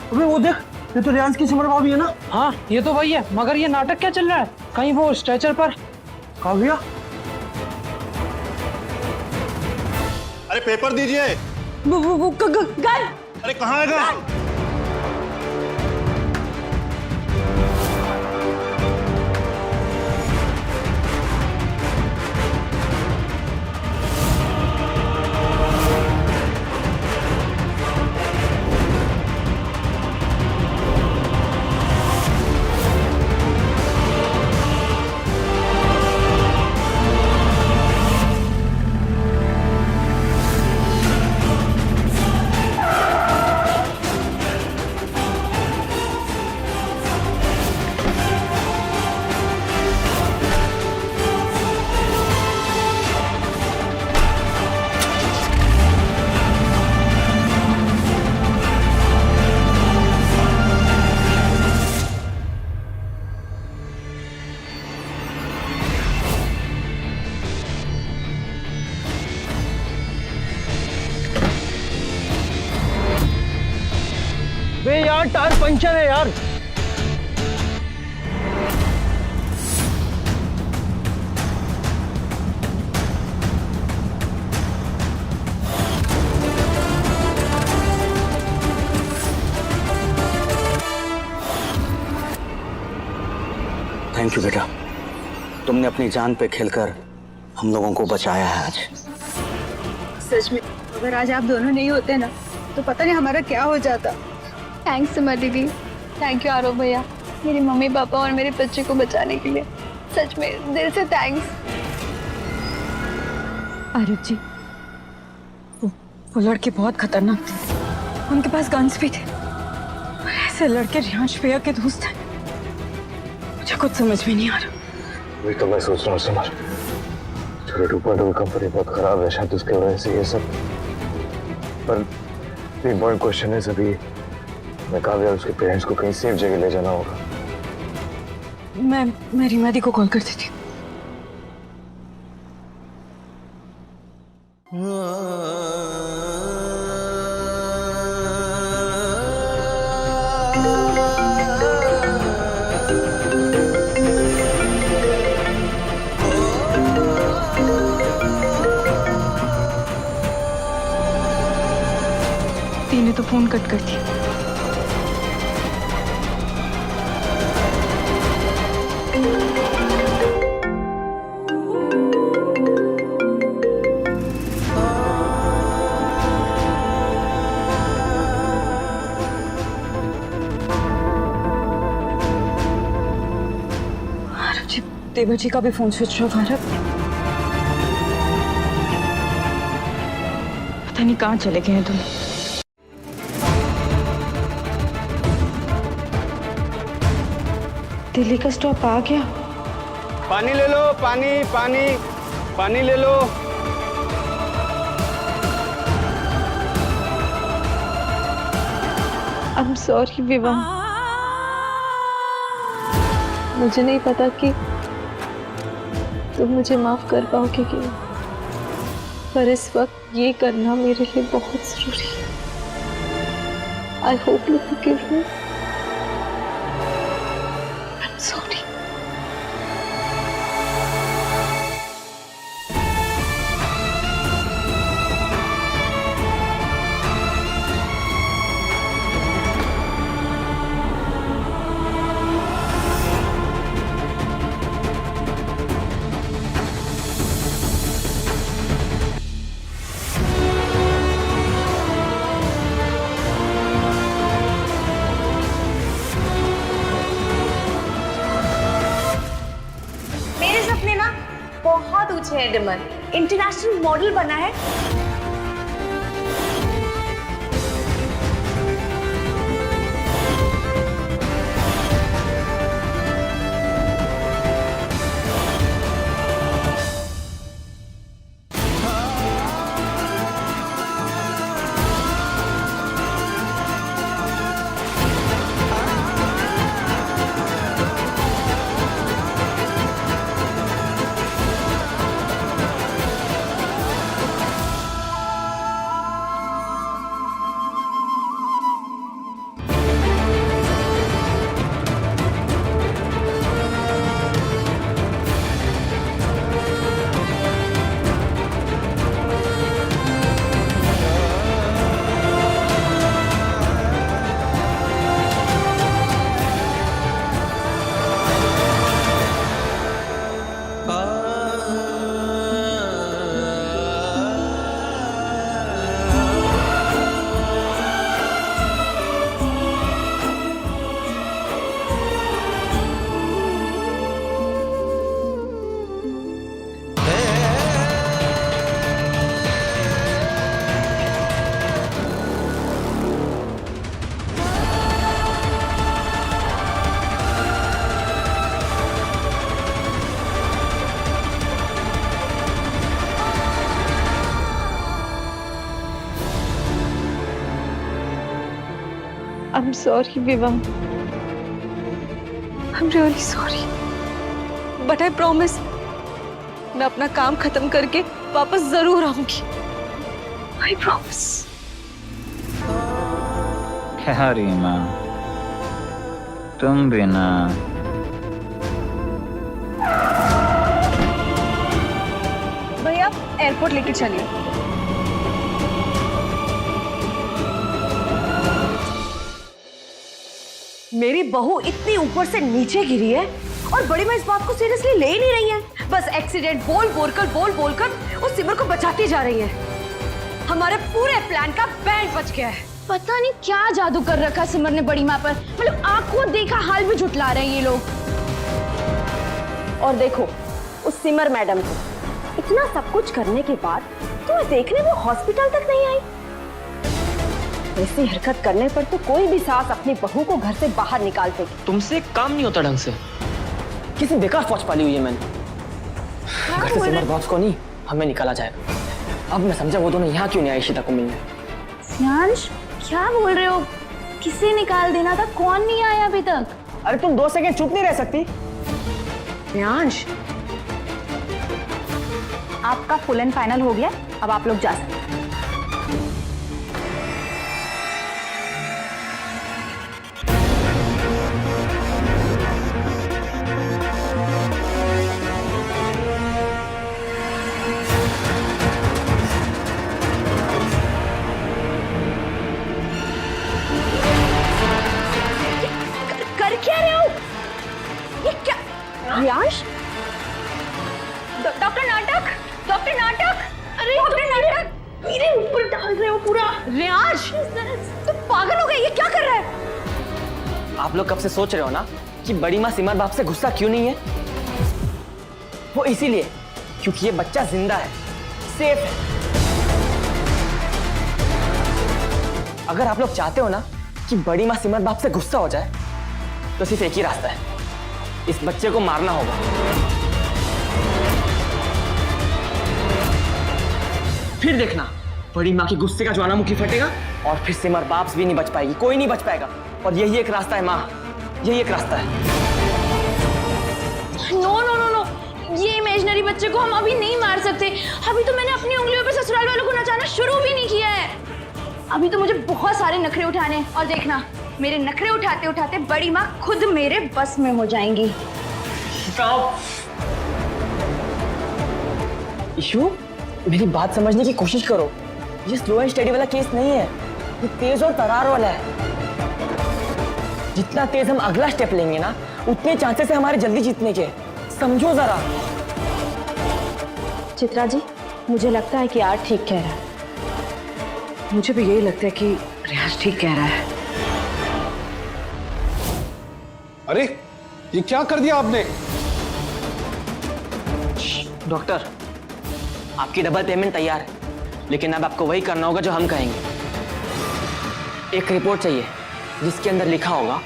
अबे वो देख, ये तो रियांस की सिमर भाभी है ना। हाँ ये तो वही है, मगर ये नाटक क्या चल रहा है? कहीं वो स्ट्रेचर पर? कहा गया? अरे पेपर दीजिए। गन। अरे कहाँ है गन? बे यार टायर पंचर है यार। थैंक यू बेटा, तुमने अपनी जान पे खेलकर हम लोगों को बचाया है आज। सच में अगर आज आप दोनों नहीं होते ना तो पता नहीं हमारा क्या हो जाता। थैंक्स सिमर दीदी, थैंक यू आरोप भैया, मेरी मम्मी पापा और मेरे बच्चे को बचाने के लिए। सच में दिल से थैंक्स। आरोप जी, वो लड़के बहुत खतरनाक थे, उनके पास गन्स भी थे। ऐसे लड़के रियांश भैया के दोस्त हैं, मुझे कुछ समझ में नहीं आ रहा। वही तो मैं सोच रहा हूँ सिमर, छोटे 2.0 कंपनी बहुत खराब है, शायद उसके वजह से ये सब। पर इम्पोर्टेंट क्वेश्चन है, अभी मैं काव्या उसके पेरेंट्स को कहीं सेफ जगह ले जाना होगा। मैं रीमा दी को कॉल करती थी। दी ने तो फोन कट कर दिया। देवर जी का भी फोन स्विच ऑफ आ रहा। पता नहीं कहाँ चले गए हैं तुम। दिल्ली का स्टॉप आ गया। पानी ले लो, पानी पानी पानी ले लो। आई एम सॉरी विवाह, मुझे नहीं पता कि तुम मुझे माफ कर पाओगे कि नहीं, पर इस वक्त ये करना मेरे लिए बहुत जरूरी है। I hope you forgive me. I am sorry. बहुत ऊंचे है डिमन, इंटरनेशनल मॉडल बना है। I'm sorry, विवाह. I'm really sorry. But I promise, मैं अपना काम खत्म करके वापस जरूर आऊंगी. I promise. क्या रीमा, तुम भी ना. भैया एयरपोर्ट लेके चलिए. मेरी बहू इतनी ऊपर से नीचे गिरी है और बड़ी माँ इस बात को सीरियसली ले ही नहीं रही है. बस एक्सीडेंट बोल बोलकर उस सिमर को बचाती जा रही है. हमारे पूरे प्लान का बैंड बच गया है. पता नहीं क्या जादू कर रखा सिमर ने बड़ी माँ पर. मतलब आंखों देखा हाल भी झुठला रहे हैं ये लोग. और देखो उस सिमर मैडम को इतना सब कुछ करने के बाद तुम्हें देखने वो हॉस्पिटल तक नहीं आई. ऐसी हरकत करने पर तो कोई भी सास अपनी बहू को घर से बाहर निकाल देगी. तुमसे काम नहीं होता ढंग से. किसी बेकार फौज पाली हुई है मैंने. घर से सिमर बॉक्स को नहीं हमें निकाला जाएगा. अब मैं समझा वो दोनों यहाँ क्यों नहीं आई इशिता को मिलने. यांश क्या बोल रहे हो? किसे निकाल देना था? कौन नहीं आया अभी तक? अरे तुम 2 सेकंड चुप नहीं रह सकती. प्रियांश आपका फुल एंड फाइनल हो गया. अब आप लोग जा सकते हैं. कर क्या रहे हो? ये क्या? प्रियांश डॉक्टर नाटक. अरे डॉक्टर नाटक मेरे ऊपर डाल रहे हो पूरा. रियांश तुम पागल हो गए. ये क्या कर रहा है? आप लोग कब से सोच रहे हो ना कि बड़ी माँ सिमर बाप से गुस्सा क्यों नहीं है. वो इसीलिए क्योंकि ये बच्चा जिंदा है, सेफ है. अगर आप लोग चाहते हो ना कि बड़ी माँ सिमर बाप से गुस्सा हो जाए तो सिर्फ एक ही रास्ता है. इस बच्चे को मारना होगा. फिर देखना बड़ी माँ की गुस्से का ज्वालामुखी फटेगा और फिर सिमर बाप भी नहीं बच पाएगी. कोई नहीं बच पाएगा. और यही एक रास्ता है माँ, यही एक रास्ता है. नो. ये इमेजिनरी बच्चे को हम अभी नहीं मार सकते. अभी तो मैंने अपनी उंगलियों पे ससुराल वालों को नचाना शुरू भी नहीं किया है. अभी तो मुझे बहुत सारे नखरे उठाने हैं. और देखना मेरे नखरे उठाते उठाते बड़ी माँ खुद मेरे बस में हो जाएंगी. इशू, मेरी बात समझने की कोशिश करो. ये स्लो एंड स्टडी वाला केस नहीं है, ये तेज और तरार वाला है. जितना तेज हम अगला स्टेप लेंगे ना उतने चांसेस है हमारे जल्दी जीतने के. समझो जरा. चित्रा जी मुझे लगता है कि आर ठीक कह रहा है. मुझे भी यही लगता है कि रियाज ठीक कह रहा है. अरे ये क्या कर दिया आपने? डॉक्टर, आपकी डबल पेमेंट तैयार है, लेकिन अब आपको वही करना होगा जो हम कहेंगे. एक रिपोर्ट चाहिए जिसके अंदर लिखा होगा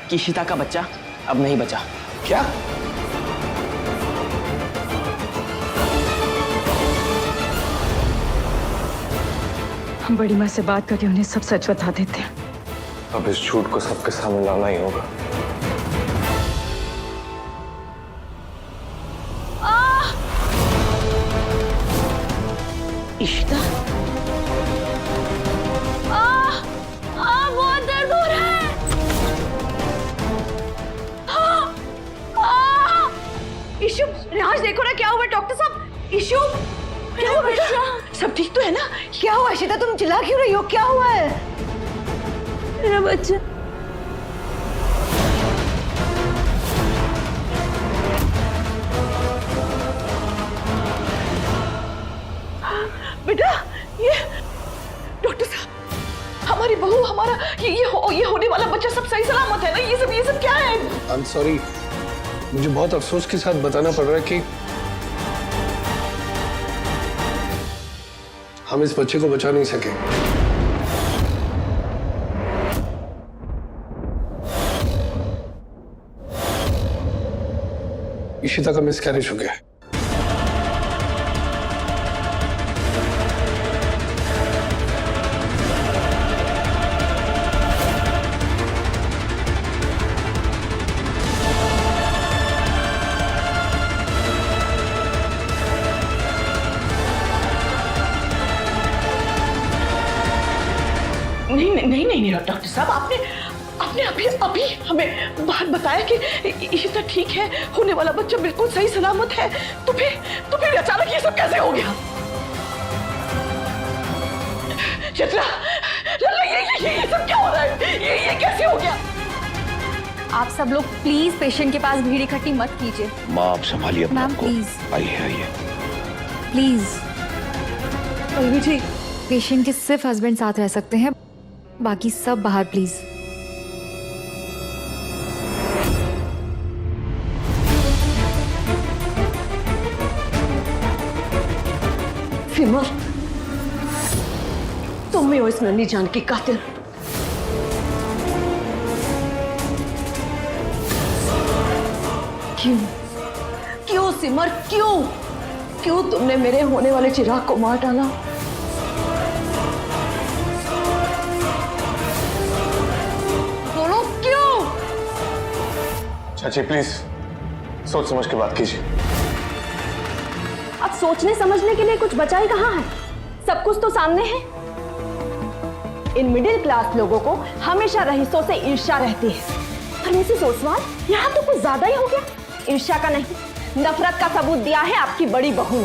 कि इशिता का बच्चा अब नहीं बचा. क्या? हम बड़ी माँ से बात करके उन्हें सब सच बता देते हैं. अब इस झूठ को सबके सामने लाना ही होगा. इशिता, बहुत दर्द हो रहा है. इशू, रियाज देखो ना क्या हुआ. डॉक्टर साहब, इशू क्या हुआ बेटा? सब ठीक तो है ना? क्या हुआ इशिता? तुम चिल्ला क्यों रही हो? क्या हुआ है? मेरा बच्चा. बेटा ये डॉक्टर साहब, हमारी बहू, हमारा ये होने वाला बच्चा सब सही सलामत है ना? ये सब क्या है? आई एम सॉरी, मुझे बहुत अफसोस के साथ बताना पड़ रहा है कि हम इस बच्चे को बचा नहीं सके. इशिता का मिसकैरेज हो गया है. साहब आपने आपने अभी अभी हमें बात बताया कि इशिता ठीक है, होने वाला बच्चा बिल्कुल सही सलामत है, तो फिर अचानक ये सब कैसे हो गया? चित्रा, ये सब क्या हो रहा है? ये कैसे हो गया? आप सब लोग प्लीज पेशेंट के पास भीड़ इकट्ठी मत कीजिए। माँ आप संभालिए अपने मैम आप को। प्लीज आइए प्लीज। पल्लवी जी, पेशेंट के सिर्फ हस्बैंड साथ रह सकते हैं, बाकी सब बाहर प्लीज। सिमर, तुम ही हो इस नन्ही जान की कातिल। क्यों सिमर, क्यों तुमने मेरे होने वाले चिराग को मार डाला? बोलो क्यों? चाची प्लीज सोच समझ के बात कीजिए। अब सोचने समझने के लिए कुछ बचा ही कहाँ है? सब कुछ तो सामने है। इन मिडिल क्लास लोगों को हमेशा रईसों से ईर्ष्या रहती है, पर मिसेस ओसवाल यहाँ तो कुछ ज्यादा ही हो गया। ईर्ष्या का नहीं, नफरत का सबूत दिया है आपकी बड़ी बहू।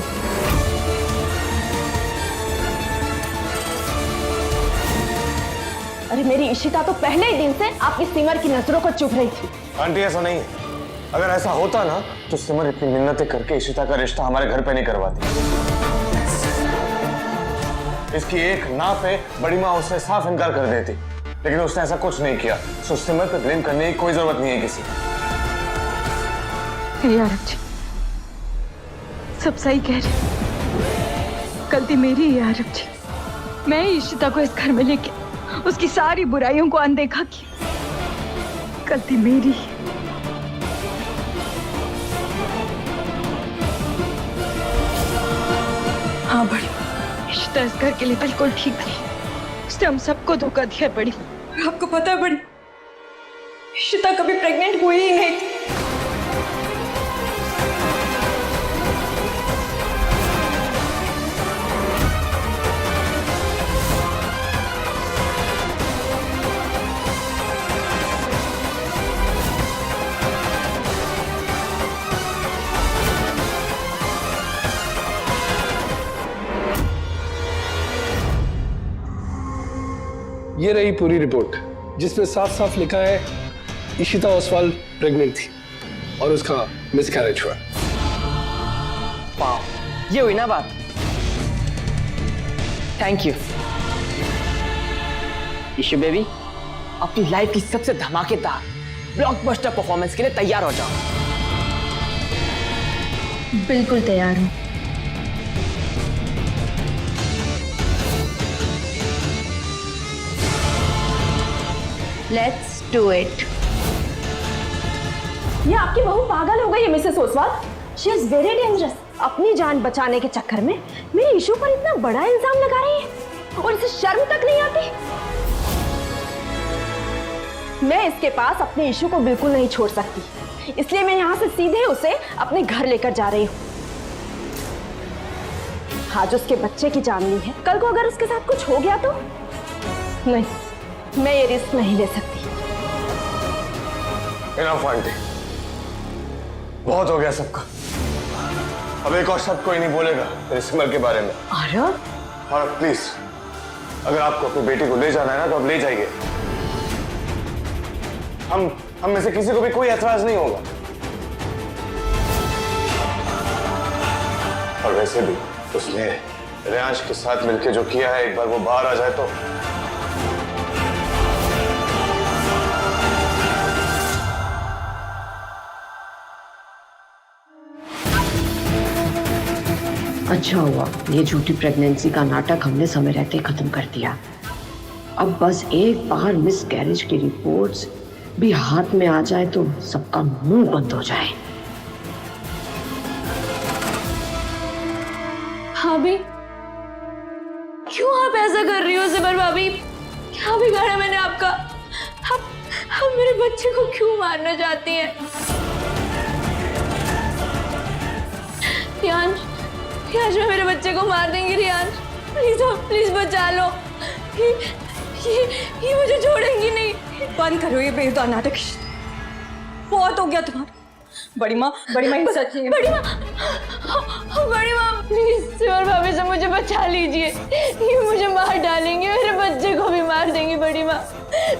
अरे मेरी इशिता तो पहले ही दिन से आपकी सिमर की नजरों को चुभ रही थी। आंटी ऐसा नहीं है, अगर ऐसा होता ना तो सिमर इतनी मिन्नतें करके इशिता का रिश्ता हमारे घर पे नहीं करवाती। इसकी एक ना पे बड़ी माँ उससे साफ इनकार कर देती, लेकिन उसने ऐसा कुछ नहीं किया। सो सिमर पे ब्लेम करने की कोई जरूरत नहीं है किसी। यार सब सही कह रहे, गलती मेरी है यार जी। मैं ही इशिता को इस घर में लेके उसकी सारी बुराइयों को अनदेखा किया, गलती मेरी है। हाँ बड़ी, इशिता इस घर के लिए बिल्कुल ठीक नहीं, उसने हम सबको धोखा दिया बड़ी। और आपको पता है बड़ी, इशिता कभी प्रेग्नेंट हुई ही नहीं थी। ये रही पूरी रिपोर्ट, जिसमें साफ साफ लिखा है इशिता ओसवाल प्रेग्नेंट थी और उसका मिसकैरेज हुआ। ये हुई ना बात। थैंक यू इशू बेबी, अपनी लाइफ की सबसे धमाकेदार ब्लॉकबस्टर परफॉर्मेंस के लिए तैयार हो जाओ। बिल्कुल तैयार हूँ। Let's do it. ये आपकी बहू पागल हो गई है Mrs Oswal. She is very dangerous. अपनी जान बचाने के चक्कर में मेरे इशू पर इतना बड़ा इल्जाम लगा रही है और इसे शर्म तक नहीं आती। मैं इसके पास अपने इशू को बिल्कुल नहीं छोड़ सकती, इसलिए मैं यहाँ से सीधे उसे अपने घर लेकर जा रही हूँ। आज उसके बच्चे की जान ली है, कल को अगर उसके साथ कुछ हो गया तो नहीं, मैं ये रिस्क नहीं ले सकती। इनफ आंटी, बहुत हो गया सबका। अब एक और शब्द कोई नहीं बोलेगा मेरे सिमर के बारे में। और प्लीज, अगर आपको अपनी बेटी को ले जाना है ना तो अब ले जाइए। हम में से किसी को भी कोई ऐतराज नहीं होगा। और वैसे भी उसने रेयांश के साथ मिलकर जो किया है, एक बार वो बाहर आ जाए तो। अच्छा हुआ ये झूठी प्रेगनेंसी का नाटक हमने समय रहते खत्म कर दिया। अब बस एक बार मिस कैरेज की रिपोर्ट्स भी हाथ में आ जाए तो सबका मुंह बंद हो जाए। भाभी, क्यों आप ऐसा कर रही हो? सिमर भाभी, क्या बिगाड़ा मैंने आपका? आप मेरे बच्चे को क्यों मारना चाहती हैं? रियांश में मेरे बच्चे को मार देंगी। रियांश प्लीज, प्लीज बचा लो। ये मुझे छोड़ेंगी नहीं। बंद करो ये बेहुदा नाटक, बहुत हो गया तुम्हारा। बड़ी माँ ये सच है। बड़ी माँ प्लीज सिमर भाभी से मुझे बचा लीजिए, ये मुझे मार डालेंगे, मेरे बच्चे को भी मार देंगी। बड़ी माँ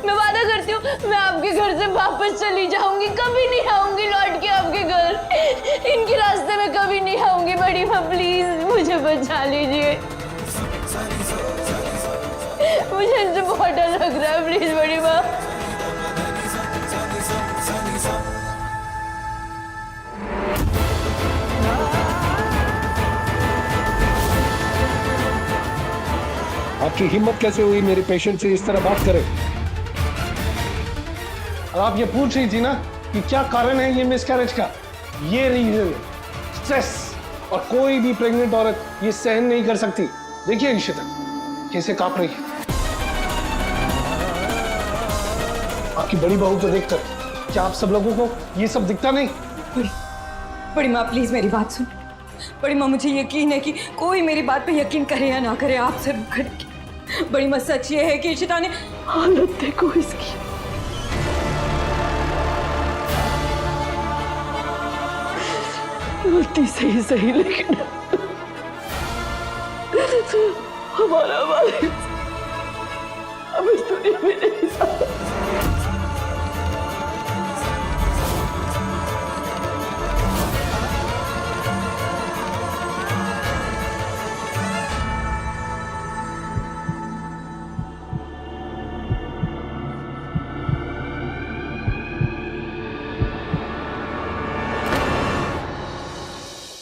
मैं वादा करती हूँ मैं आपके घर से वापस चली जाऊंगी, कभी नहीं आऊंगी लौट के आपके घर, इनके रास्ते में कभी नहीं आऊंगी। बड़ी माँ प्लीज मुझे बचा लीजिए, मुझे इनसे बहुत डर लग रहा है, प्लीज बड़ी माँ। आपकी हिम्मत कैसे हुई मेरे पेशेंट से इस तरह बात करें? और आप ये पूछ रही थी ना कि क्या कारण है ये मिसकैरेज का? ये रीजन है स्ट्रेस, और कोई भी प्रेग्नेंट औरत ये सहन नहीं कर सकती। देखिए इशिता कैसे कांप रही है। आपकी बड़ी बहू को देखकर क्या आप सब लोगों को ये सब दिखता नहीं? बड़ी माँ प्लीज मेरी बात सुन। बड़ी माँ मुझे यकीन है कि कोई मेरी बात पे यकीन करे या ना करे, आप जरूर करेंगे। बड़ी माँ सच ये है कि इशिता ने हालत देखो इसकी। गलती सही लेकिन हमारा वालिद अब इस दुनिया में नहीं था।